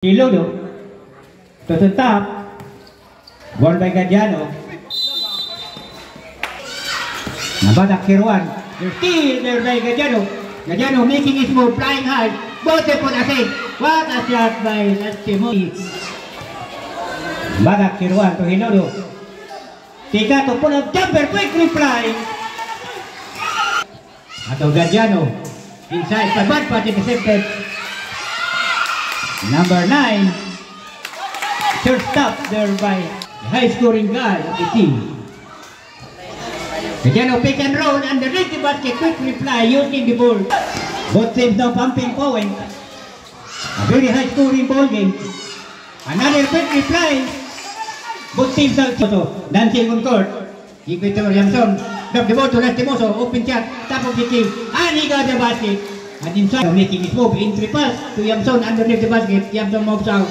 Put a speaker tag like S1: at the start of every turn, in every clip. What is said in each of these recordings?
S1: Ilodo to the top, ball by Gadiano. Nabatak Kirwan. They're still there by Gadiano. Gadiano making his move, flying high. Bote put aside. What a shot by Lastimoy. Nabatak Kirwan to Hilodo. Tika to pull up jumper, quick reply. Ato Gadiano. Inside, but bad part intercepted. Number 9, short stop there by the high scoring guy of the team. Gadiano pick and roll underneath the basket, quick reply using the ball. Both teams now pumping forward. A very high scoring ball game. Another quick reply. Both teams now dancing on court. Give it to Williamson. Drop the ball to Lastimoso. Open shot, top of the key, and he got the basket. And inside, making his move, entry pass to Yamson underneath the basket. Yamson moves out.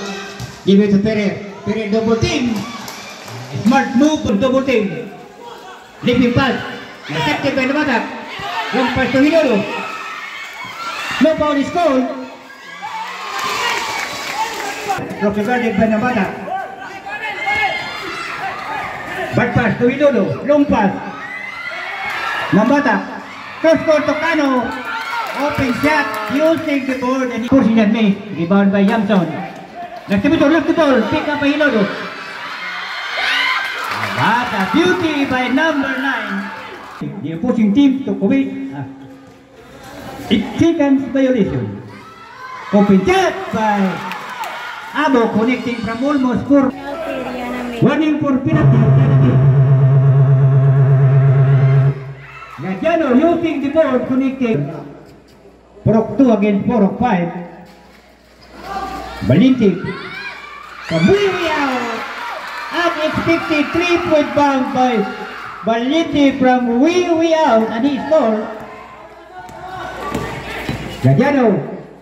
S1: Give it to Ferrer. Ferrer double team. Smart move on double team. Leaping pass. Intercepted by Nabatak. Long pass to Hilodo. No foul is called. Rocky guarded by Nabatak. Bad pass to Hilodo. Long pass. Nabatak. Cross court to Cano. Open shot using the board and pushing that miss. Rebound by Yamson. Lastimoso left the ball. Pick up by Hilodo. What a beauty by number 9. The opposing team to commit 8 seconds violation. Open shot by Abo connecting from almost 4. Warning for penalty. Gadiano using the board connecting. Porok 2 against Porok 5. Balinti from way out. Unexpected 3-point bound by Balinti from way out, and he scored. Gadiano,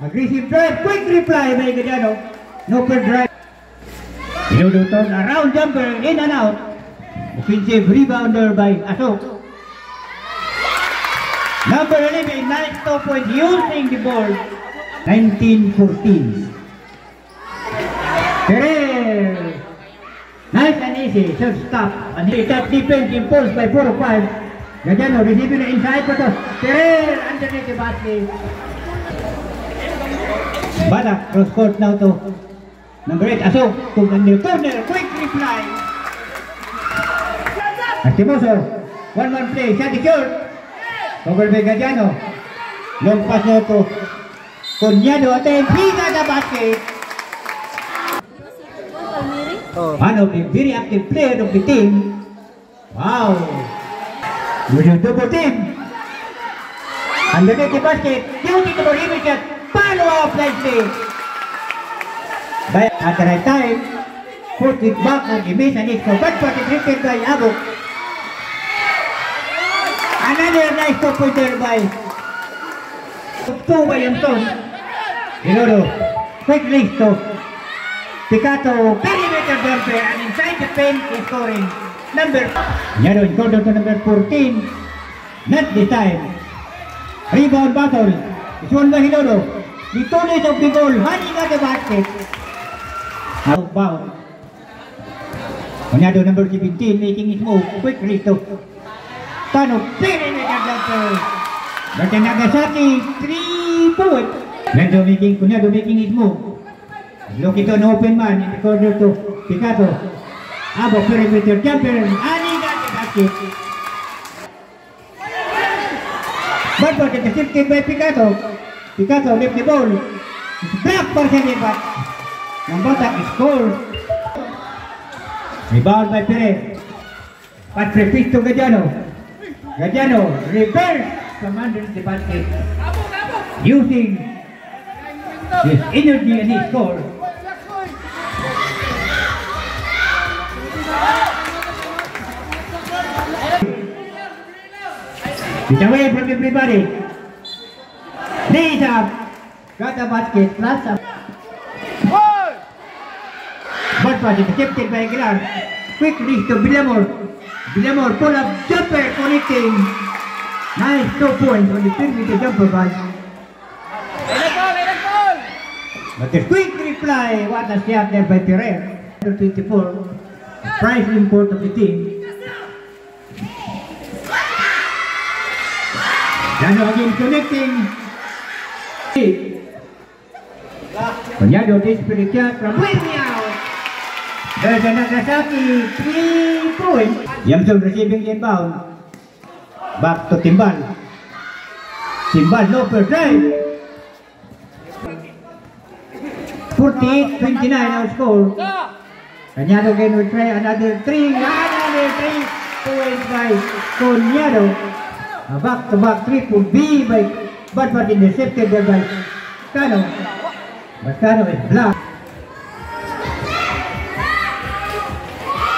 S1: aggressive drive, quick reply by Gadiano. No per drive. Hilodo turn around jumper, in and out. Offensive rebounder by Asok. Number 11, nice 2 points using the ball. 19-14. Ferrer. Nice and easy. Short stop. And he top defense imposed by 4 or 5. Gadiano receiving the inside pass. Ferrer underneath the basket. Badak cross court now to number 8. Asok to the corner. Quick reply. Lastimoso. 1-1 play. Shot secured. Over by Gadiano. Long pass now to Conyado at then he got the basket. One of the very active player of the team. Wow. With a double team. Underneath the basket. Beauty to the image shot. Follow up nicely. At the right time. Put it back and he missed and it's for bad part is by Abo. Another nice 2-pointer by 2 by Yamson. Hilodo, quick release to Picato, perimeter jumper, and inside the paint is scoring. Yado is going to number 14. Not this time. Rebound battle. It's won by Hilodo. The tallest of the ball, running at the basket. Outbound. Yado number 17 making his move. Quick release to Tano, perimeter jumper. But Nagasaki, 3 points. Conyado making his move. Look at an open man in the corner to Picato. Abo perimeter jumper, and he got the basket. But what intercepted by Picato. Picato left the ball. Blocked for second back. Nabatak is scored. Rebound by Perez. But repeat to Gadiano. Gadiano reverse from under the basket using his energy and his score. It's away from everybody. Knees up. Got a basket. Plus up. But was intercepted by Aguilar. Quick release to Villamor. Villamor pull up jumper connecting. Nice 2 points on the perimeter jumper by But the quick reply, what a shot there by Ferrer. 24, prize import of the team. Jano again connecting. Panyado desperate shot from way out. There's a Nagasaki 3 points. Yamson receiving the inbound. Back to Timbal. Timbal no first drive. 48-29 our score. Cañado again will try another 3 points by Cañado. A back-to-back triple B by but intercepted there by Cano. But Cano is blocked.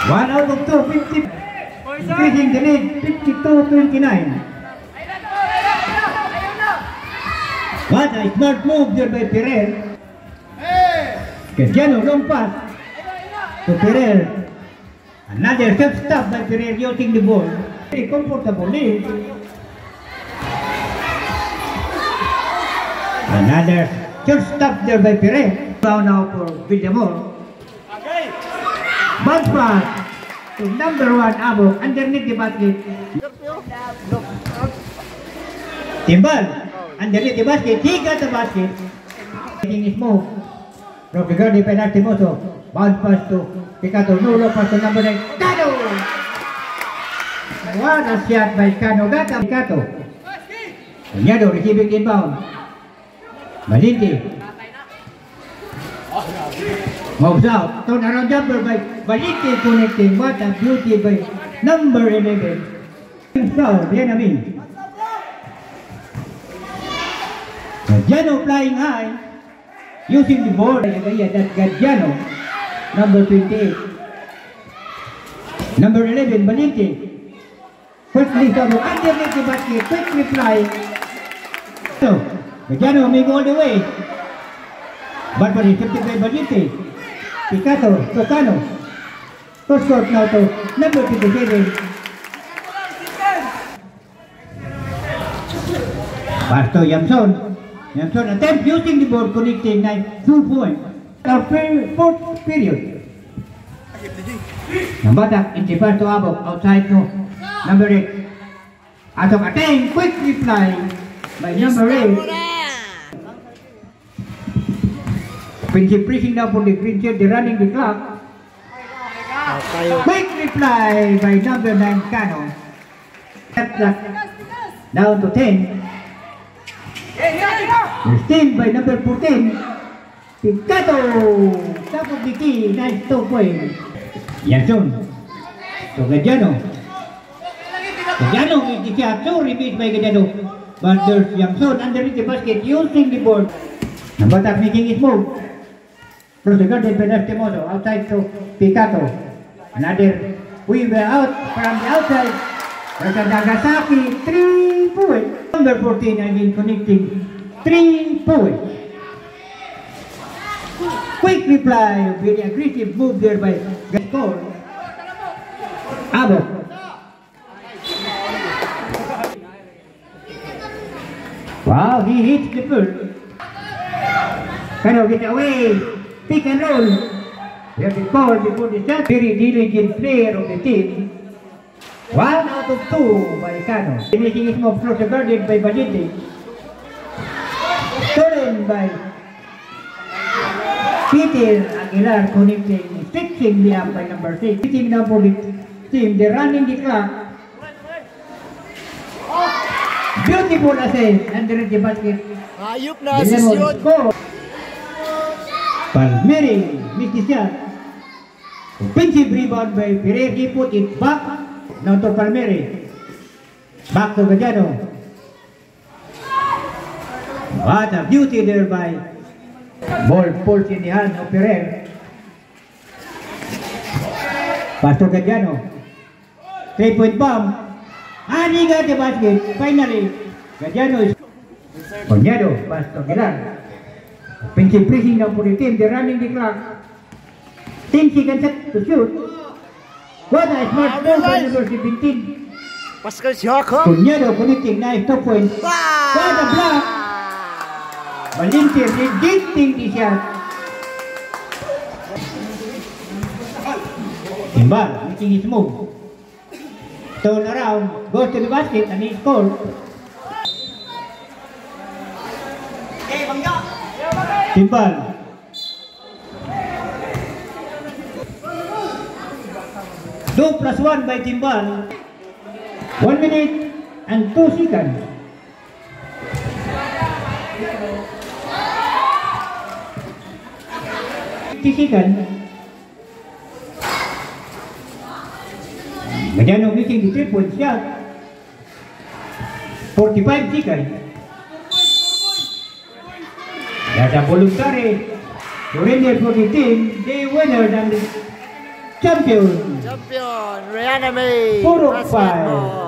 S1: 1 out of 2, 50. Increasing the lead, 52-29. What a smart move there by Ferrer. Cassiano long pass to Ferrer. Another step stop by Ferrer using the ball. Very comfortable lead. Another short stop there by Ferrer. Down now for Villamor. Bounce pass to number 1 Abo underneath the basket. Timbal underneath the basket. He got the basket. Taking his move. From the guard by Nartimoso. Bounce pass to Picato. No low pass to number 9. Cano! What a shot by Cano. Got the Picato. Cañado receiving the inbound. Malinti. Moves out. Turn around jumper by Malinti connecting. What a beauty by number 11. Foul, Benjamin. Gadiano flying high. Using the board. That's Gadiano. Number 28. Number 11, Malinti. Quickly come underneath the basket. Quick reply. So, Gadiano may go all the way. But intercepted by Malinti. Picato, Tocano. First court now to number 27. Pass to Yamson. Yamson attempt using the board connecting 2 points. Our fourth period. Nambatak in the pass to Abok outside no. Number 8. Atong attempt quick reply by number 8. Pinky pressing down for the green shirt, they're running the clock. Quick reply by number 9 Cano. Down to 10. Still by number 14. Picato. Top of the key, nice 2 points. Yanson. To Gadiano. Gadiano is the shot, so repeat by Gadiano. But there's Yanson underneath the basket using the board. Nambatak making his move. From the guarded by Nartimoso, outside to Picato. Another weaver out from the outside. There's a Nagasaki 3 points. Number 14 again connecting 3 points. Quick reply, very aggressive move there by Gascon. Abo. Wow, he hits the first. Cano get away. Pick and roll. We have been called before the shot. Very diligent player of the team. 1 out of 2 by Cano. Making his move closer guarded by Malinti. Stolen by Peter Aguilar connecting, stretching the up by number 6. Sitting down for the team. They're running the clock. Beautiful assist under the basket.
S2: Ayup na assist yun.
S1: Palmieri missed the shot. Offensive rebound by Ferrer. He put it back. Now to Palmieri. Back to Gadiano. What a beauty there by ball pulls in the hand of Ferrer. Pass to Gadiano. 3-point bomb. And he got the basket. Finally, Gadiano is Cañado. Pass to Aguilar. Offensive pressing now for the team. They're running the clock. 10 seconds to shoot. What a smart ball by number 17.
S2: Pascal Siakam.
S1: Cañado connecting nice 2 points. What a block Valencia rejecting the shot. Timbal making his move. Turn around, goes to the basket and he scores. Timbal. Two plus one by Timbal. 1 minute and 2 seconds. Mediano making the 3-point shot. 45 seconds. That's a voluntary surrender for the team. The winner and the champion.
S2: Champion, Rihanna May.
S1: 4-5.